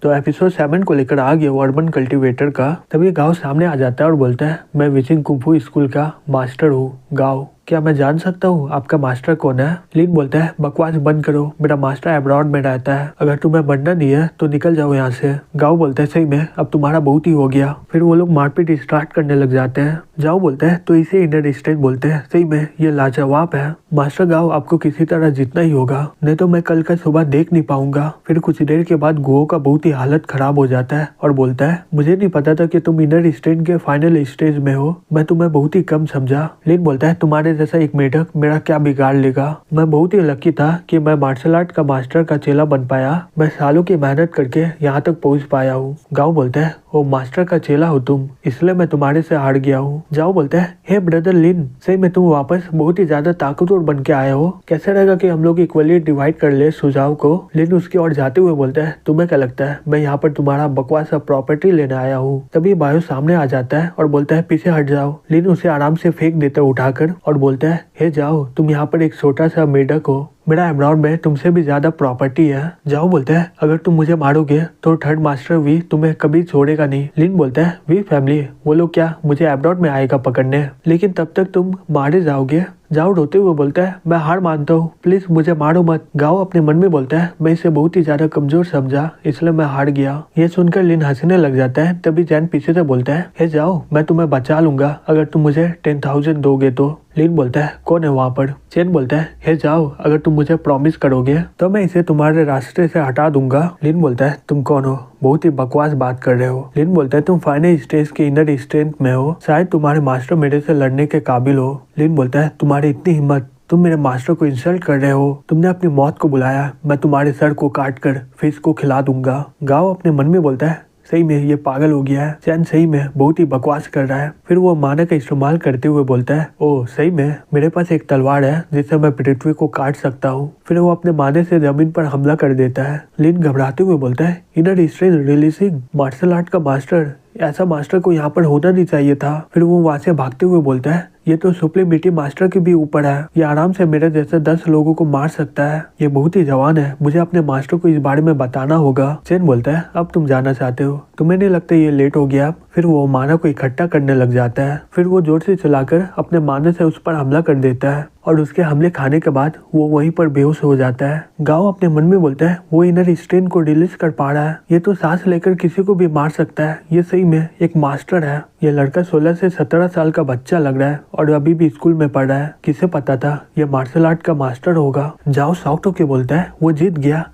तो एपिसोड 7 को लेकर आ गया वो अर्बन कल्टीवेटर का। तभी गाँव सामने आ जाता है और बोलता है, मैं विचिंग कुंफू स्कूल का मास्टर हूँ। गाँव, क्या मैं जान सकता हूँ आपका मास्टर कौन है? लिन बोलता है, बकवास बंद करो, मेरा मास्टर अब्रॉड में रहता है, अगर तुम्हें बनना नहीं है तो निकल जाओ यहाँ से। गाँव बोलता है, सही में अब तुम्हारा बहुत ही हो गया। फिर वो लोग मारपीट स्टार्ट करने लग जाते हैं। जाओ बोलता है, तो इसे इनर स्ट्रेंथ बोलते हैं, सही में ये लाजवाब है। मास्टर गाँव, आपको किसी तरह जीतना ही होगा, नहीं तो मैं कल का सुबह देख नहीं पाऊंगा। फिर कुछ देर के बाद गुओ का बहुत ही हालत खराब हो जाता है और बोलता है, मुझे नहीं पता था कि तुम इनर स्ट्रेंथ के फाइनल स्टेज में हो, मैं तुम्हें बहुत ही कम समझा। लिन बोलता है, तुम्हारे जैसा एक मेढक मेरा क्या बिगाड़ लेगा, मैं बहुत ही लकी था कि मैं मार्शल आर्ट का मास्टर का चेला बन पाया, मैं सालों की मेहनत करके यहाँ तक पहुँच पाया हूँ। गाँव बोलता है, वो मास्टर का चेला हो तुम, इसलिए मैं तुम्हारे से हार गया हूँ। जाओ बोलता है, हे ब्रदर लिन, सही में तुम वापस बहुत ही ज्यादा ताकतवर बन के आए हो, कैसे रहेगा कि हम लोग इक्वली डिवाइड कर ले सुझाव को। लिन उसकी ओर जाते हुए बोलता है, तुम्हें क्या लगता है मैं यहाँ पर तुम्हारा बकवास प्रॉपर्टी लेने आया हूँ? तभी बायो सामने आ जाता है और बोलता है, पीछे हट जाओ। लिन उसे आराम से फेंक देता है उठाकर और बोलता है, हे जाओ, तुम यहाँ पर एक छोटा सा मेढक हो, मेरा अब्रॉड में तुमसे भी ज्यादा प्रॉपर्टी है। जाओ बोलता है, अगर तुम मुझे मारोगे तो थर्ड मास्टर वी तुम्हें कभी छोड़ेगा नहीं। लिन बोलता है, वी फैमिली, वो लोग क्या मुझे अब्रॉड में आएगा पकड़ने, लेकिन तब तक तुम मारे जाओगे। जाओ रोते हुए बोलता है, मैं हार मानता हूँ, प्लीज मुझे मारो मत। गाओ अपने मन में बोलता है, मैं इसे बहुत ही ज्यादा कमजोर समझा, इसलिए मैं हार गया। ये सुनकर लिन हंसने लग जाता है। तभी जैन पीछे से बोलता है, हे जाओ, मैं तुम्हें बचा लूंगा अगर तुम मुझे 10,000 दोगे तो। लिन बोलता है, कौन है वहाँ पर? चेन बोलता है, हे जाओ, अगर तुम मुझे प्रॉमिस करोगे तो मैं इसे तुम्हारे रास्ते से हटा दूंगा। लिन बोलता है, तुम कौन हो? बहुत ही बकवास बात कर रहे हो। लिन बोलता है, तुम फाइनल स्टेज के इनर स्ट्रेंथ में हो, शायद तुम्हारे मास्टर मेरे से लड़ने के काबिल हो। लिन बोलता है, तुम्हारी इतनी हिम्मत, तुम मेरे मास्टर को इंसल्ट कर रहे हो, तुमने अपनी मौत को बुलाया, मैं तुम्हारे सर को काट कर फिश को खिला दूंगा। गाओ अपने मन में बोलता है, सही में ये पागल हो गया है, चैन सही में बहुत ही बकवास कर रहा है। फिर वो माना का इस्तेमाल करते हुए बोलता है, ओ सही में मेरे पास एक तलवार है जिससे मैं पृथ्वी को काट सकता हूँ। फिर वो अपने माने से जमीन पर हमला कर देता है। लिन घबराते हुए बोलता है, inner strength releasing martial art का मास्टर, ऐसा मास्टर को यहाँ पर होना नहीं चाहिए था। फिर वो वहाँ से भागते हुए बोलता है, ये तो सुप्रीमिटी मास्टर के भी ऊपर है, ये आराम से मेरे जैसे 10 लोगों को मार सकता है, ये बहुत ही जवान है, मुझे अपने मास्टर को इस बारे में बताना होगा। चेन बोलता है, अब तुम जाना चाहते हो, तुम्हें नहीं लगता ये लेट हो गया? फिर वो माना को इकट्ठा करने लग जाता है। फिर वो जोर से चलाकर अपने माने से उस पर हमला कर देता है और उसके हमले खाने के बाद वो वहीं पर बेहोश हो जाता है। गाँव अपने मन में बोलता है, वो इनर स्ट्रेंथ को रिलीज कर पा रहा है, ये तो सांस लेकर किसी को भी मार सकता है, ये सही में एक मास्टर है। ये लड़का 16 से 17 साल का बच्चा लग रहा है और अभी भी स्कूल में पढ़ रहा है, किसे पता था ये मार्शल आर्ट का मास्टर होगा। जाओ शॉक्ड होके बोलता है, वो जीत गया।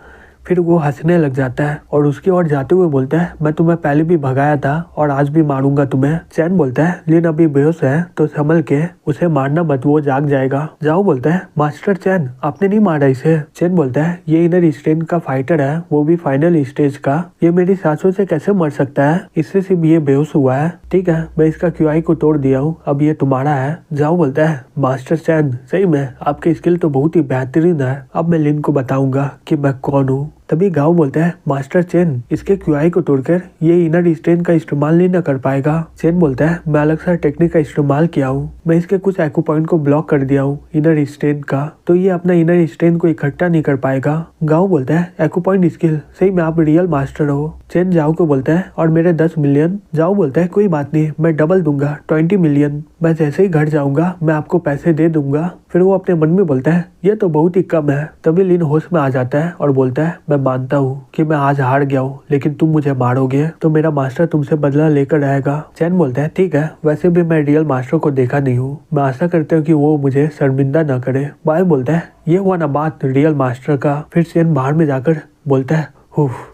फिर वो हंसने लग जाता है और उसकी ओर जाते हुए बोलता है, मैं तुम्हें पहले भी भगाया था और आज भी मारूंगा तुम्हें। चैन बोलता है, लिन अभी बेहोश है तो संभल के उसे मारना मत, वो जाग जाएगा। जाओ बोलता है, मास्टर चैन, आपने नहीं मारा इसे। चैन बोलता है, ये इनर स्ट्रेंथ का फाइटर है, वो भी फाइनल स्टेज का, ये मेरी सांसों से कैसे मर सकता है, इससे सिर्फ ये बेहोश हुआ है। ठीक है, मैं इसका QI को तोड़ दिया हूँ, अब ये तुम्हारा है। जाओ बोलता है, मास्टर चैन, सही में आपकी स्किल तो बहुत ही बेहतरीन है, अब मैं लिन को बताऊंगा कि मैं कौन हूँ। तभी गाँव बोलता है, मास्टर चेन, इसके QI को तोड़कर ये इनर स्ट्रेंथ का इस्तेमाल नहीं न कर पाएगा। चेन बोलता है, मैं अलग सा टेक्निक का इस्तेमाल किया हूँ, मैं इसके कुछ एक्यू पॉइंट को ब्लॉक कर दिया हूँ इनर स्ट्रेंथ का, तो ये अपना इनर स्ट्रेंथ को इकट्ठा नहीं कर पाएगा। गाँव बोलता है, एक्यू पॉइंट स्किल, सही में आप रियल मास्टर हो। चेन जाओ को बोलता है, और मेरे 10 मिलियन। जाओ बोलता है, कोई बात नहीं, मैं डबल दूंगा, 20 मिलियन, मैं जैसे ही घर जाऊंगा मैं आपको पैसे दे दूंगा। फिर वो अपने मन में बोलता है, ये तो बहुत ही कम है। तभी लिन होश में आ जाता है और बोलता है, मैं मानता हूँ कि मैं आज हार गया हूँ, लेकिन तुम मुझे मारोगे तो मेरा मास्टर तुमसे बदला लेकर रहेगा। चैन बोलता है, ठीक है, वैसे भी मैं रियल मास्टर को देखा नहीं हूँ, मैं आशा करता हूँ कि वो मुझे शर्मिंदा न करे। बाय बोलता है, ये हुआ ना बात रियल मास्टर का। फिर चैन बाहर में जाकर बोलता है,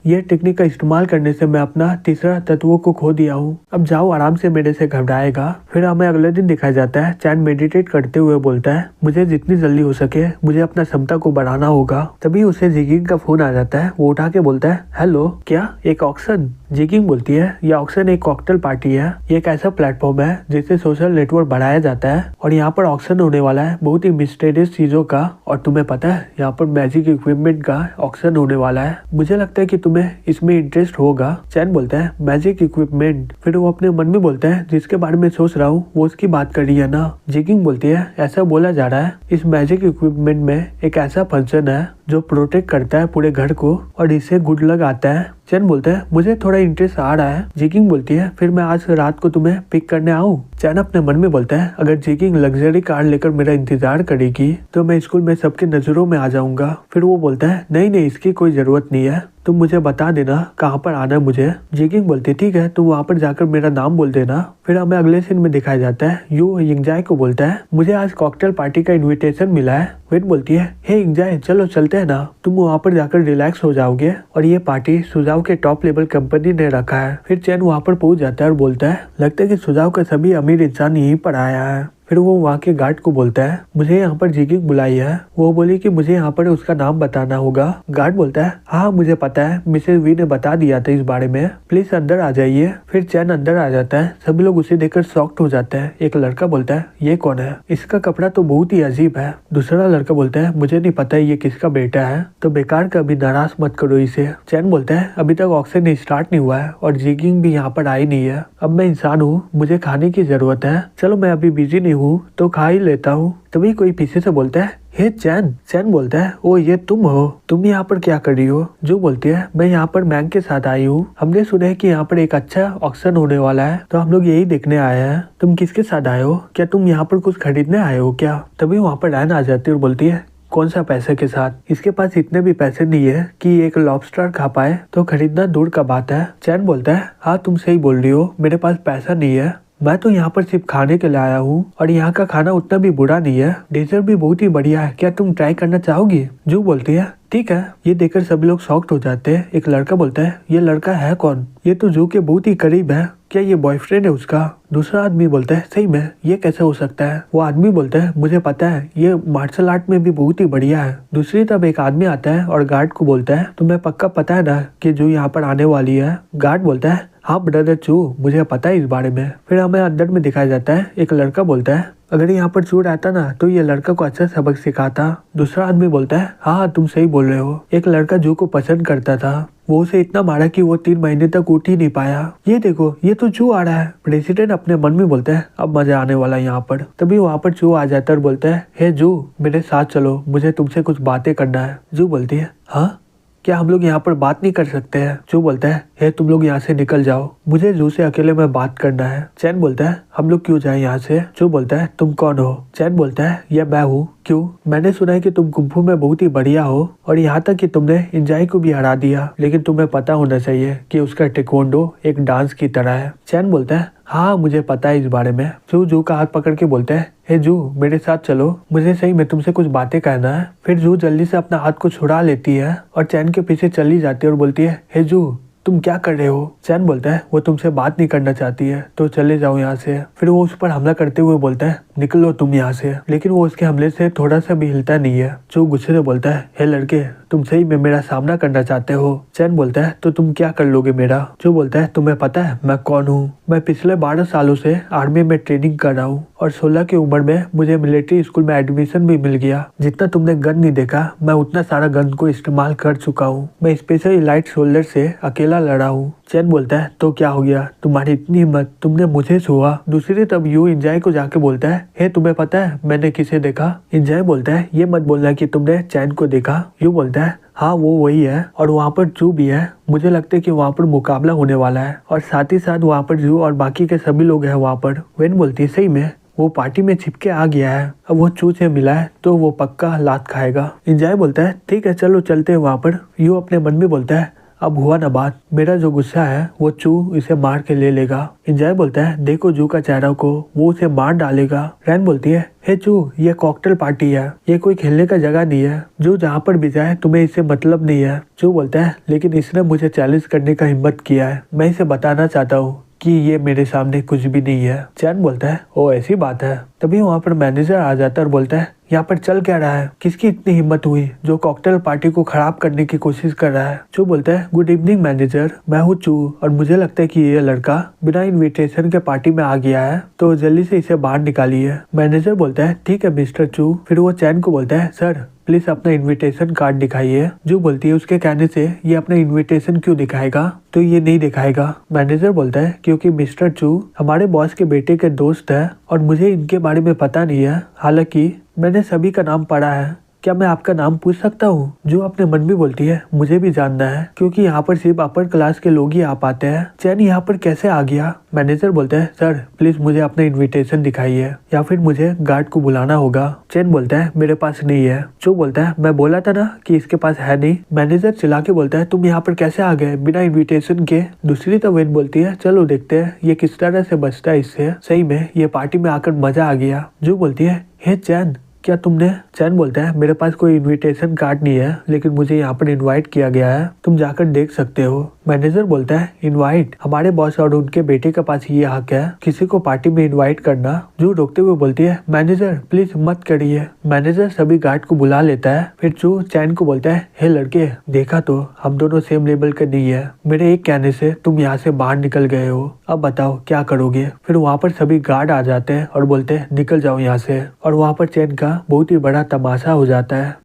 ये टेक्निक का इस्तेमाल करने से मैं अपना तीसरा तत्व को खो दिया हूँ, अब जाओ आराम से मेरे से घबराएगा। फिर हमें अगले दिन दिखाया जाता है, चैन मेडिटेट करते हुए बोलता है, मुझे जितनी जल्दी हो सके मुझे अपना क्षमता को बढ़ाना होगा। तभी उसे जिगिंग का फोन आ जाता है, वो उठा के बोलता है, हेलो, क्या एक ऑक्शन? जिगिंग बोलती है, यह ऑक्शन एक कॉकटेल पार्टी है, ये एक ऐसा प्लेटफॉर्म है जिससे सोशल नेटवर्क बढ़ाया जाता है और यहाँ पर ऑक्शन होने वाला है बहुत ही मिस्टीरियस चीजों का, और तुम्हें पता है यहाँ पर मैजिक इक्विपमेंट का ऑक्शन होने वाला है, मुझे लगता है कि तुम्हें इसमें इंटरेस्ट होगा। चैन बोलता है, मैजिक इक्विपमेंट? फिर वो अपने मन में बोलता है, जिसके बारे में सोच रहा हूँ वो उसकी बात कर रही है ना। जिगिंग बोलती है, ऐसा बोला जा रहा है इस मैजिक इक्विपमेंट में एक ऐसा फंक्शन है जो प्रोटेक्ट करता है पूरे घर को और इससे गुड लक आता है। चैन बोलता है मुझे थोड़ा इंटरेस्ट आ रहा है। जीकिंग बोलती है फिर मैं आज रात को तुम्हें पिक करने आऊँ। चैन अपने मन में बोलता है अगर जीकिंग लग्जरी कार लेकर मेरा इंतजार करेगी तो मैं स्कूल में सबके नजरों में आ जाऊंगा। फिर वो बोलता है नहीं नहीं, इसकी कोई जरूरत नहीं है, तुम मुझे बता देना कहाँ पर आना है मुझे। जीकिंग बोलती है ठीक है, तुम वहाँ पर जाकर मेरा नाम बोल देना। फिर हमें अगले सीन में दिखाया जाता है यू यिंगजाय को बोलता है मुझे आज कॉकटेल पार्टी का इनविटेशन मिला है। वेट बोलती है हे यिंगजाय चलो चलते हैं ना, तुम वहाँ पर जाकर रिलैक्स हो जाओगे और ये पार्टी सुजाओ के टॉप लेवल कंपनी ने रखा है। फिर चैन वहाँ पर पहुंच जाता है और बोलता है लगता है कि सुजाओ का सभी अमीर इंसान यहीं पर आया है। फिर वो वहाँ के गार्ड को बोलता है मुझे यहाँ पर जीकिंग बुलाई है। वो बोली कि मुझे यहाँ पर उसका नाम बताना होगा। गार्ड बोलता है हाँ मुझे पता है, मिसेज वी ने बता दिया था इस बारे में, प्लीज अंदर आ जाइए। फिर चैन अंदर आ जाता है, सभी लोग उसे देखकर शॉक्ड हो जाते हैं। एक लड़का बोलता है ये कौन है, इसका कपड़ा तो बहुत ही अजीब है। दूसरा लड़का बोलता है मुझे नहीं पता ये किसका बेटा है, तो बेकार का अभी नाराज मत करो इसे। चैन बोलता है अभी तक ऑक्सीजन स्टार्ट नहीं हुआ है और जीकिंग भी यहाँ पर आई नहीं है, अब मैं इंसान हूँ, मुझे खाने की जरूरत है, चलो मैं अभी बिजी नहीं हूँ तो खा ही लेता हूँ। तभी कोई पीछे से बोलता है हे चैन। चैन बोलता है ओ ये तुम हो, तुम यहाँ पर क्या कर रही हो। जो बोलती है मैं यहाँ पर मैंग के साथ आई हूँ, हमने सुना है कि यहाँ पर एक अच्छा ऑक्शन होने वाला है तो हम लोग यही देखने आए हैं। तुम किसके साथ आए हो, क्या तुम यहाँ पर कुछ खरीदने आए हो क्या। तभी वहाँ पर रैन आ जाती है और बोलती है कौन सा पैसे के साथ, इसके पास इतने भी पैसे नहीं है कि एक लॉबस्टर खा पाए, तो खरीदना दूर का बात है। चैन बोलता है हाँ तुम सही बोल रही हो, मेरे पास पैसा नहीं है, मैं तो यहाँ पर सिर्फ खाने के लिए आया हूँ और यहाँ का खाना उतना भी बुरा नहीं है, डेजर्ट भी बहुत ही बढ़िया है, क्या तुम ट्राई करना चाहोगी। जो बोलती है ठीक है। ये देखकर सभी लोग शॉक्ड हो जाते हैं। एक लड़का बोलता है ये लड़का है कौन, ये तो जू के बहुत ही करीब है, क्या ये बॉयफ्रेंड है उसका। दूसरा आदमी बोलता है सही में ये कैसे हो सकता है। वो आदमी बोलता है मुझे पता है, ये मार्शल आर्ट में भी बहुत ही बढ़िया है। दूसरी तरफ एक आदमी आता है और गार्ड को बोलता है तुम्हें पक्का पता है ना कि जू यहाँ पर आने वाली है। गार्ड बोलता है हाँ ब्रदर चू, मुझे पता है इस बारे में। फिर हमें अंदर में दिखाया जाता है एक लड़का बोलता है अगर यहाँ पर चू रहता ना तो ये लड़का को अच्छा सबक सिखाता। दूसरा आदमी बोलता है हाँ तुम सही बोल रहे हो, एक लड़का जू को पसंद करता था, वो उसे इतना मारा कि वो 3 महीने तक उठ ही नहीं पाया। ये देखो ये तो चू आ रहा है। प्रेसिडेंट अपने मन में बोलता है अब मजा आने वाला है यहाँ पर। तभी वहाँ पर चू आ जाता है और बोलता है हे जू मेरे साथ चलो, मुझे तुमसे कुछ बातें करना है। जू बोलती है हाँ क्या हम लोग यहाँ पर बात नहीं कर सकते हैं। जो बोलता है हे तुम लोग यहाँ से निकल जाओ, मुझे जू से अकेले में बात करना है। चैन बोलता है हम लोग क्यों जाए यहाँ से। जो बोलता है तुम कौन हो। चैन बोलता है यह मैं हूँ। क्यों, मैंने सुना है कि तुम कुंफू में बहुत ही बढ़िया हो और यहाँ तक कि तुमने इंजाई को भी हरा दिया, लेकिन तुम्हें पता होना चाहिए कि उसका टेक्वांडो एक डांस की तरह है। चैन बोलता है हाँ मुझे पता है इस बारे में। जू का हाथ पकड़ के बोलता है हे जू मेरे साथ चलो, मुझे सही में तुमसे कुछ बातें कहना है। फिर जू जल्दी से अपना हाथ को छुड़ा लेती है और चैन के पीछे चली जाती है और बोलती है हे जू तुम क्या कर रहे हो। चैन बोलता है वो तुमसे बात नहीं करना चाहती है तो चले जाओ यहाँ से। फिर वो उस पर हमला करते हुए बोलता है निकलो तुम यहाँ से, लेकिन वो उसके हमले से थोड़ा सा भी हिलता नहीं है। जो गुस्से से बोलता है हे लड़के तुम सही में मेरा सामना करना चाहते हो। चैन बोलता है तो तुम क्या कर लोगे मेरा। जो बोलता है तुम्हें पता है मैं कौन हूँ, मैं पिछले 12 सालों से आर्मी में ट्रेनिंग कर रहा हूँ और 16 की उम्र में मुझे मिलिट्री स्कूल में एडमिशन भी मिल गया। जितना तुमने गन नहीं देखा मैं उतना सारा गन को इस्तेमाल कर चुका हूँ। मैं स्पेशल इलाइट शोल्डर से अकेला लड़ा हूँ। चैन बोलता है तो क्या हो गया, तुम्हारी इतनी हिम्मत, तुमने मुझे छुआ। दूसरी तब यू इंजाय को जाके बोलता है हे तुम्हें पता है मैंने किसे देखा। इंजाय बोलता है ये मत बोलना कि तुमने चैन को देखा। यू बोलता है हाँ वो वही है और वहाँ पर जू भी है, मुझे लगता है कि वहाँ पर मुकाबला होने वाला है और साथ ही साथ वहाँ पर जू और बाकी के सभी लोग हैं वहाँ पर। वेन बोलती है सही में वो पार्टी में छिपके आ गया है, अब वो चू से मिला है तो वो पक्का लात खाएगा। इंजाय बोलता है ठीक है चलो चलते हैं वहाँ पर। यू अपने मन में बोलता है अब हुआ ना बात, मेरा जो गुस्सा है वो चू इसे मार के ले लेगा। इंजाय बोलता है देखो जू का चेहरा को, वो उसे मार डालेगा। रैन बोलती है हे चू ये कॉकटेल पार्टी है, ये कोई खेलने का जगह नहीं है, जो जहाँ पर भी जाए तुम्हें इससे मतलब नहीं है। चू बोलता है लेकिन इसने मुझे चैलेंज करने का हिम्मत किया है, मैं इसे बताना चाहता हूँ कि ये मेरे सामने कुछ भी नहीं है। चैन बोलता है ओ ऐसी बात है। तभी वहाँ पर मैनेजर आ जाता है और बोलता है यहाँ पर चल क्या रहा है, किसकी इतनी हिम्मत हुई जो कॉकटेल पार्टी को खराब करने की कोशिश कर रहा है। चू बोलता है गुड इवनिंग मैनेजर, मैं हूँ चू और मुझे लगता है कि ये लड़का बिना इनविटेशन के पार्टी में आ गया है तो जल्दी से इसे बाहर निकालिए। मैनेजर बोलता है ठीक है मिस्टर चू। फिर वो चैन को बोलता है सर प्लीज अपना इनविटेशन कार्ड दिखाइए। जो बोलती है उसके कहने से ये अपना इनविटेशन क्यों दिखाएगा, तो ये नहीं दिखाएगा। मैनेजर बोलता है क्योंकि मिस्टर चू हमारे बॉस के बेटे के दोस्त है और मुझे इनके बारे में पता नहीं है, हालांकि मैंने सभी का नाम पढ़ा है क्या मैं आपका नाम पूछ सकता हूँ? जो अपने मन में बोलती है मुझे भी जानना है क्योंकि यहाँ पर सिर्फ अपर क्लास के लोग ही आ पाते हैं। चैन यहाँ पर कैसे आ गया? मैनेजर बोलता है सर प्लीज मुझे अपना इनविटेशन दिखाइए या फिर मुझे गार्ड को बुलाना होगा। चैन बोलता है मेरे पास नहीं है। जो बोलता है मैं बोला था ना कि इसके पास है नहीं। मैनेजर चिल्ला के बोलता है तुम यहाँ पर कैसे आ गए बिना इनविटेशन के? दूसरी तो वेन बोलती है चलो देखते हैं ये किस तरह से बचता है इससे। सही में ये पार्टी में आकर मजा आ गया। जो बोलती है हे चैन क्या तुमने? चैन बोलता है मेरे पास कोई इनविटेशन कार्ड नहीं है लेकिन मुझे यहाँ पर इनवाइट किया गया है, तुम जाकर देख सकते हो। मैनेजर बोलता है इनवाइट? हमारे बॉस और उनके बेटे के पास ये हक है किसी को पार्टी में इनवाइट करना। जो रोकते हुए बोलती है मैनेजर प्लीज मत करिए। मैनेजर सभी गार्ड को बुला लेता है। फिर जो चैन को बोलता है हे लड़के देखा तो हम दोनों सेम लेवल के नहीं है, मेरे एक कहने से तुम यहाँ से बाहर निकल गए हो, अब बताओ क्या करोगे? फिर वहाँ पर सभी गार्ड आ जाते हैं और बोलते हैं निकल जाओ यहाँ से। और वहाँ पर चैन का बहुत ही बड़ा तमाशा हो जाता है।